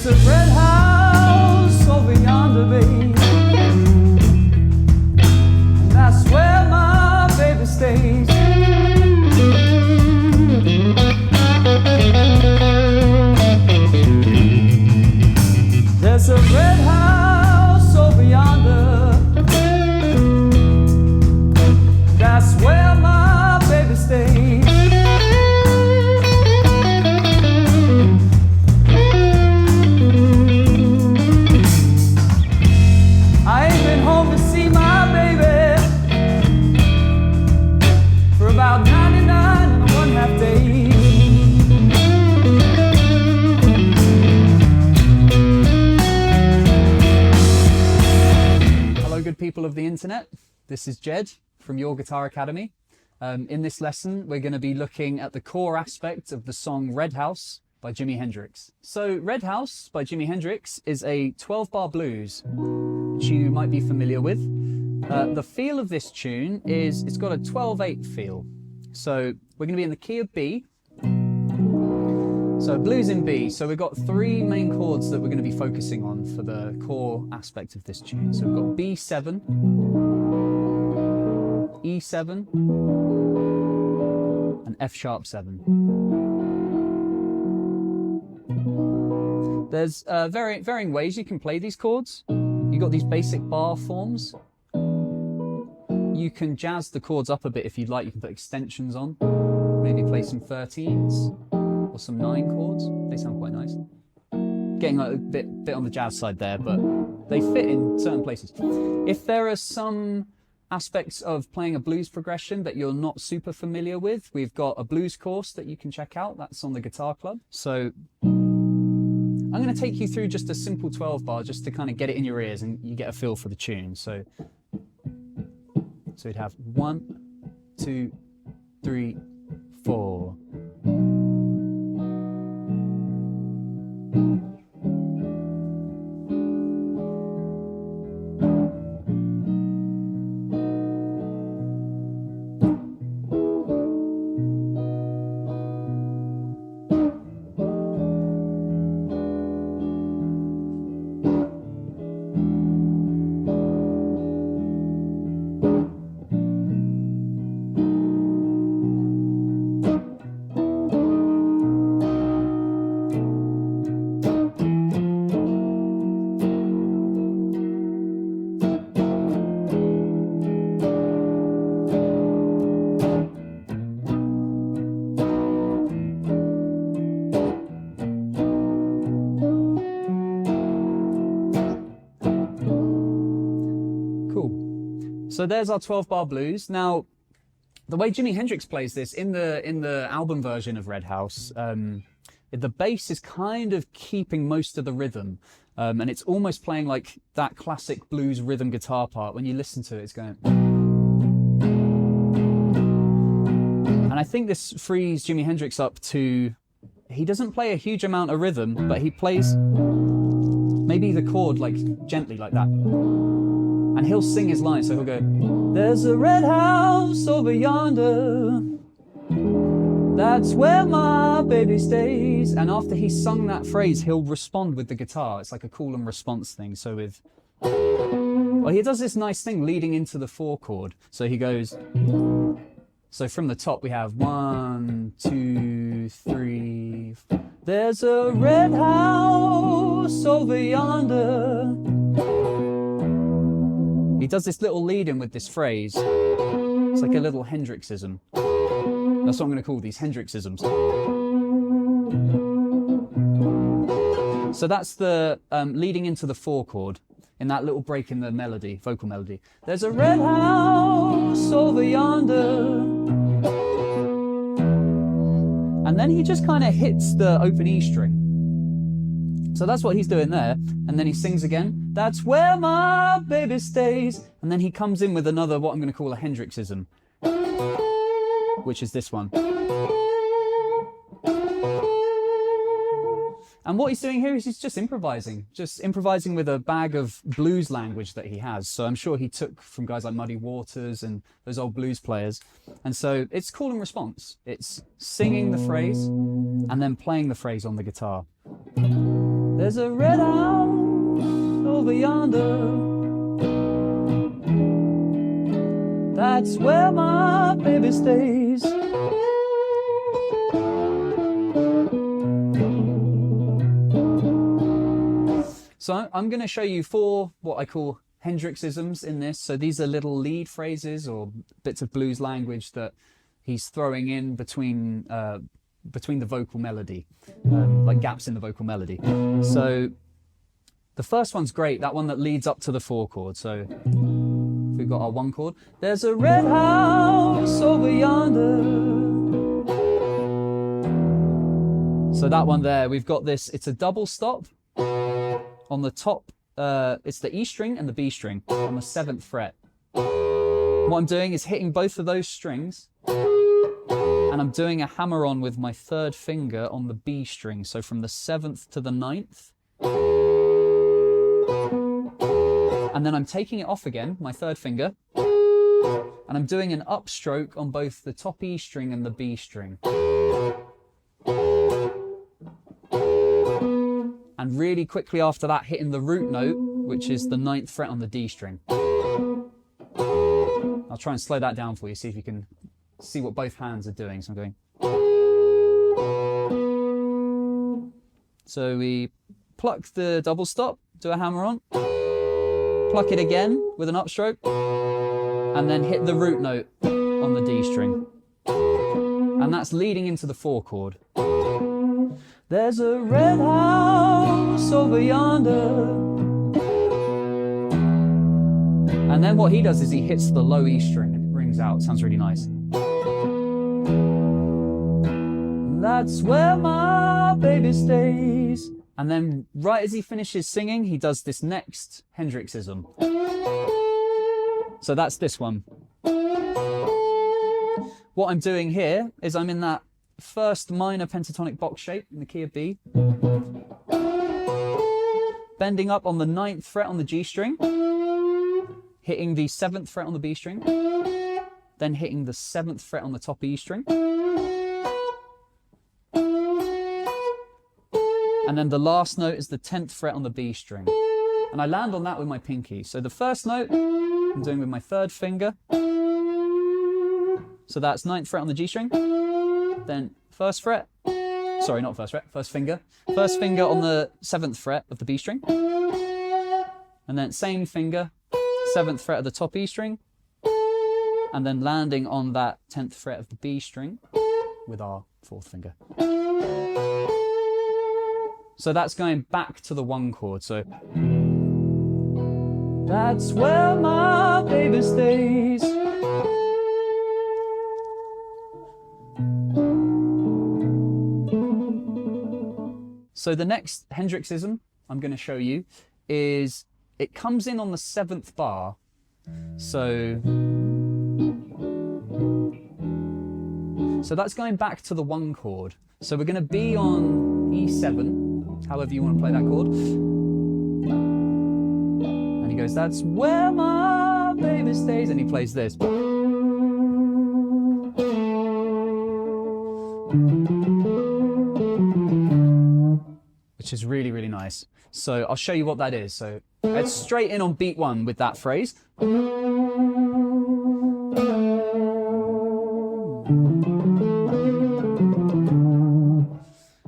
There's a red house over yonder, babe, and that's where my baby stays. There's a red house over yonder, that's where my baby stays. I ain't been home to see my baby for about 99 and 1/2 days. Hello, good people of the internet. This is Jed from Your Guitar Academy. In this lesson, we're going to be looking at the core aspect of the song Red House by Jimi Hendrix. So Red House by Jimi Hendrix is a 12-bar blues, which you might be familiar with. The feel of this tune is, it's got a 12/8 feel. So we're going to be in the key of B. So blues in B. So we've got 3 main chords that we're going to be focusing on for the core aspect of this tune. So we've got B7, E7, and F#7. There's varying ways you can play these chords. You've got these basic bar forms. You can jazz the chords up a bit if you'd like. You can put extensions on, maybe play some 13s or some 9 chords. They sound quite nice. Getting like a bit on the jazz side there, but they fit in certain places. If there are some aspects of playing a blues progression that you're not super familiar with, we've got a blues course that you can check out. That's on the Guitar Club. So I'm going to take you through just a simple 12-bar just to kind of get it in your ears and you get a feel for the tune. So we'd have 1, 2, 3, 4. So there's our 12-bar blues. Now, the way Jimi Hendrix plays this in the album version of Red House, the bass is kind of keeping most of the rhythm, and it's almost playing like that classic blues rhythm guitar part. When you listen to it, it's going. And I think this frees Jimi Hendrix up to, he doesn't play a huge amount of rhythm, but he plays maybe the chord like gently like that. And he'll sing his line, so he'll go, "There's a red house over yonder, that's where my baby stays." And after he's sung that phrase, he'll respond with the guitar. It's like a call and response thing. So with, well, he does this nice thing leading into the 4 chord. So he goes, so from the top we have 1, 2, 3. There's a red house over yonder. He does this little lead in with this phrase. It's like a little Hendrixism. That's what I'm going to call these Hendrixisms. So that's the leading into the 4 chord in that little break in the melody, vocal melody. There's a red house over yonder. And then he just kind of hits the open E string. So that's what he's doing there. And then he sings again. That's where my baby stays. And then he comes in with another, what I'm going to call a Hendrixism, which is this one. And what he's doing here is he's just improvising with a bag of blues language that he has. So I'm sure he took from guys like Muddy Waters and those old blues players. And so it's call and response. It's singing the phrase and then playing the phrase on the guitar. There's a red house over yonder. That's where my baby stays. So I'm going to show you 4 what I call Hendrixisms in this. So these are little lead phrases or bits of blues language that he's throwing in between the vocal melody, like gaps in the vocal melody. So the first one's great, that one that leads up to the 4 chord. So we've got our 1 chord. There's a red house over yonder. So that one there, we've got this, it's a double stop. On the top, it's the E string and the B string on the 7th fret. What I'm doing is hitting both of those strings, and I'm doing a hammer-on with my 3rd finger on the B string. So from the 7th to the 9th. And then I'm taking it off again, my 3rd finger, and I'm doing an upstroke on both the top E string and the B string. And really quickly after that, hitting the root note, which is the 9th fret on the D string. I'll try and slow that down for you, see if you can see what both hands are doing. So I'm going. So we pluck the double stop, do a hammer on, pluck it again with an upstroke, and then hit the root note on the D string. And that's leading into the 4 chord. There's a red house over yonder. And then what he does is he hits the low E string and it rings out. It sounds really nice. That's where my baby stays. And then right as he finishes singing, he does this next Hendrixism. So that's this one. What I'm doing here is I'm in that 1st minor pentatonic box shape in the key of B, bending up on the 9th fret on the G string, hitting the 7th fret on the B string, then hitting the 7th fret on the top E string, and then the last note is the 10th fret on the B string, and I land on that with my pinky. So the first note I'm doing with my 3rd finger, so that's 9th fret on the G string, then 1st fret, sorry, not 1st fret, 1st finger. 1st finger on the 7th fret of the B string. And then same finger, 7th fret of the top E string. And then landing on that 10th fret of the B string with our 4th finger. So that's going back to the 1 chord. So that's where my baby stays. So the next Hendrixism I'm going to show you is, it comes in on the 7th bar. So that's going back to the 1 chord. So we're going to be on E7, however you want to play that chord. And he goes, that's where my baby stays. And he plays this. Which is really, really nice. So I'll show you what that is. So it's straight in on beat 1 with that phrase.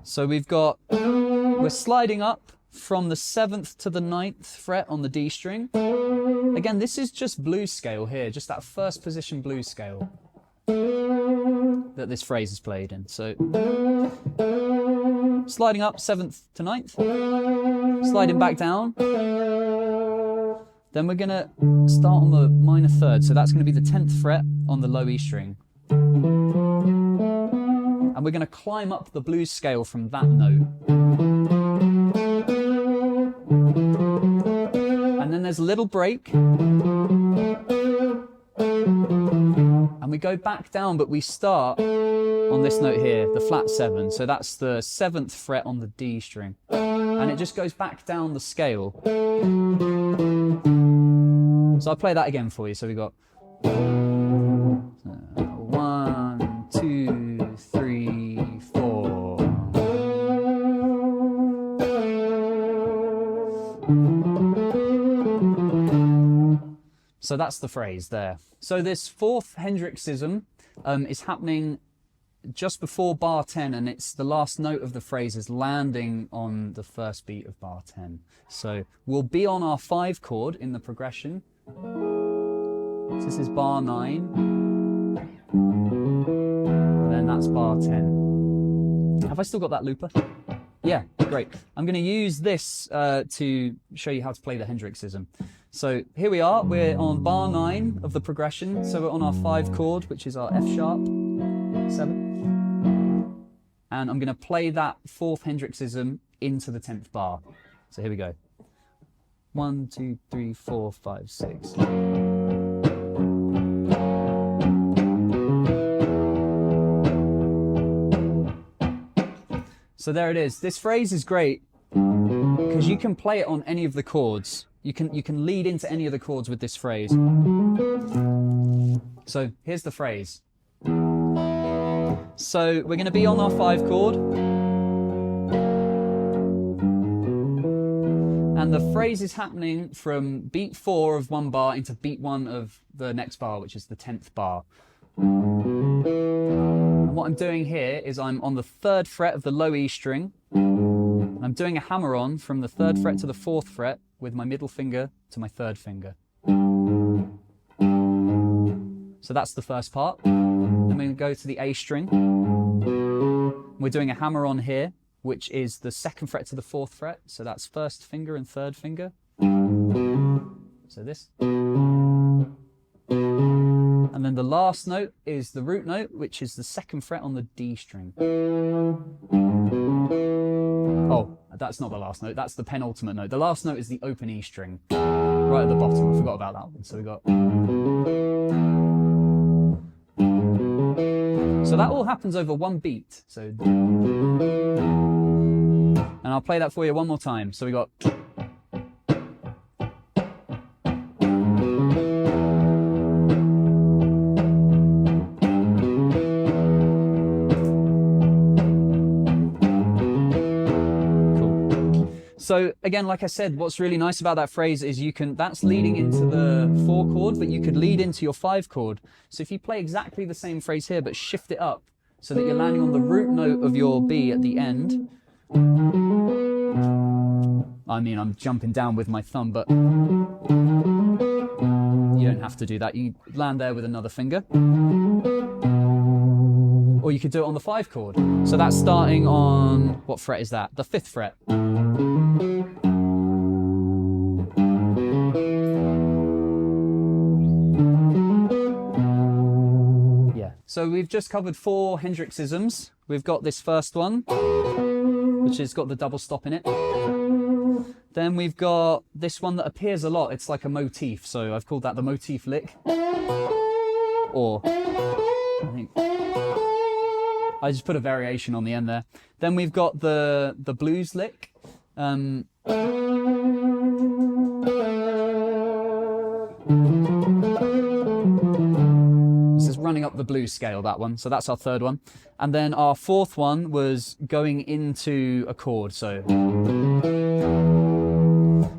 So we're sliding up from the 7th to the 9th fret on the D string. Again, this is just blues scale here, just that 1st position blues scale that this phrase is played in. So sliding up 7th to 9th, sliding back down. Then we're going to start on the minor 3rd, so that's going to be the 10th fret on the low E string. And we're going to climb up the blues scale from that note. And then there's a little break. And we go back down, but we start on this note here, the flat 7. So that's the 7th fret on the D string. And it just goes back down the scale. So I'll play that again for you. So we got 1, 2, 3, 4. So that's the phrase there. So this fourth Hendrixism is happening just before bar 10, and it's the last note of the phrase is landing on the first beat of bar 10. So we'll be on our 5 chord in the progression. So this is bar 9, and then that's bar 10. Have I still got that looper? Yeah, great. I'm going to use this to show you how to play the Hendrixism. So here we are, we're on bar 9 of the progression, so we're on our 5 chord, which is our F sharp 7. And I'm going to play that fourth Hendrixism into the 10th bar. So here we go. 1, 2, 3, 4, 5, 6. So there it is. This phrase is great because you can play it on any of the chords. You can lead into any of the chords with this phrase. So here's the phrase. So we're going to be on our 5 chord. And the phrase is happening from beat 4 of one bar into beat 1 of the next bar, which is the 10th bar. And what I'm doing here is I'm on the 3rd fret of the low E string. And I'm doing a hammer on from the 3rd fret to the 4th fret with my middle finger to my 3rd finger. So that's the first part. Then we're going to go to the A string. We're doing a hammer on here, which is the 2nd fret to the 4th fret. So that's 1st finger and 3rd finger. So this. And then the last note is the root note, which is the 2nd fret on the D string. Oh, that's not the last note. That's the penultimate note. The last note is the open E string, right at the bottom. I forgot about that one. So we got... So that all happens over one beat. So, and I'll play that for you one more time. So we got. Cool. So again, like I said, what's really nice about that phrase is that's leading into the 4 chord, but you could lead into your 5 chord. So if you play exactly the same phrase here, but shift it up so that you're landing on the root note of your B at the end. I mean, I'm jumping down with my thumb, but you don't have to do that. You land there with another finger. Or you could do it on the 5 chord. So that's starting on, what fret is that? The 5th fret. So we've just covered 4 Hendrixisms. We've got this first one, which has got the double stop in it. Then we've got this one that appears a lot. It's like a motif, so I've called that the motif lick. Or, I think, I just put a variation on the end there. Then we've got the blues lick. Running up the blues scale, that one. So that's our 3rd one. And then our 4th one was going into a chord. So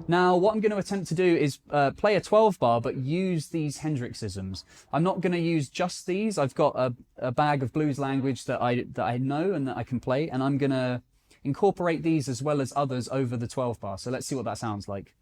now what I'm going to attempt to do is play a 12 bar, but use these Hendrixisms. I'm not going to use just these. I've got a bag of blues language that I know and that I can play, and I'm going to incorporate these as well as others over the 12 bar. So let's see what that sounds like.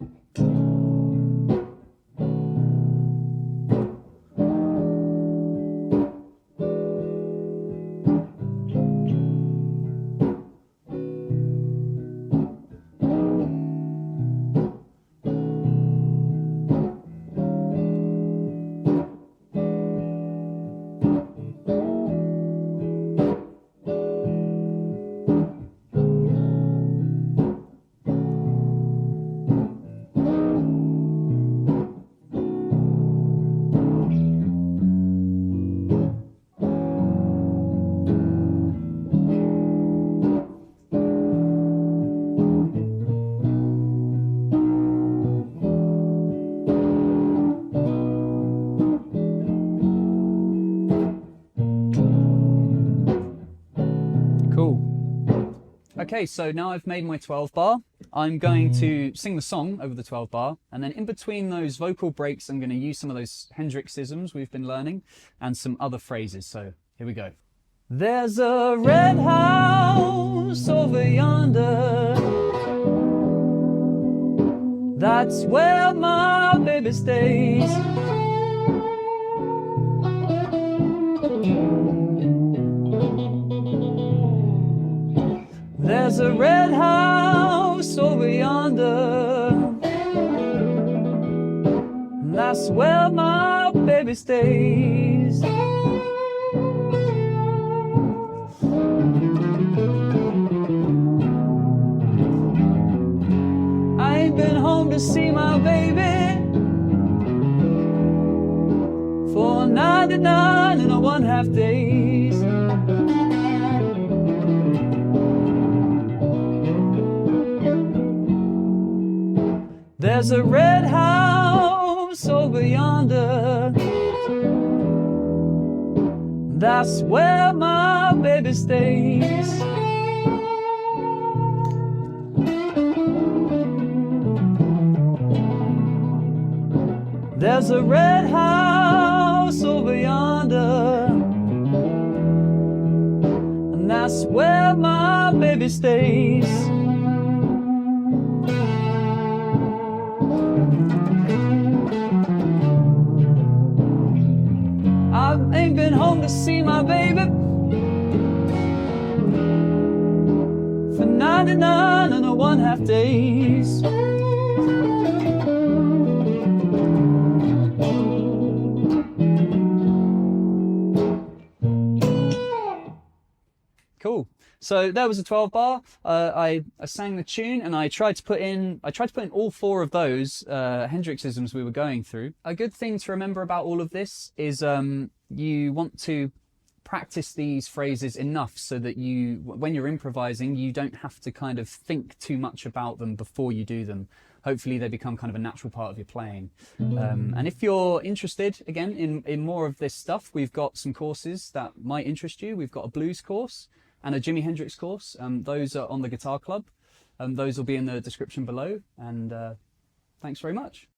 Okay, so now I've made my 12 bar. I'm going to sing the song over the 12 bar, and then in between those vocal breaks, I'm going to use some of those Hendrixisms we've been learning and some other phrases. So here we go. There's a red house over yonder, that's where my baby stays. There's a red house over yonder, that's where my baby stays. I ain't been home to see my baby for 99 and a 1/2 days. There's a red house over yonder, that's where my baby stays. There's a red house over yonder, and that's where my baby stays. I ain't been home to see my baby for 99 and a 1/2 days. Cool. So there was a 12 bar. I sang the tune and I tried to put in all 4 of those Hendrixisms we were going through. A good thing to remember about all of this is you want to practice these phrases enough so that you, when you're improvising, you don't have to kind of think too much about them before you do them. Hopefully they become kind of a natural part of your playing. And if you're interested, again, in more of this stuff, we've got some courses that might interest you. We've got a blues course and a Jimi Hendrix course. Those are on the Guitar Club. Those will be in the description below. And thanks very much.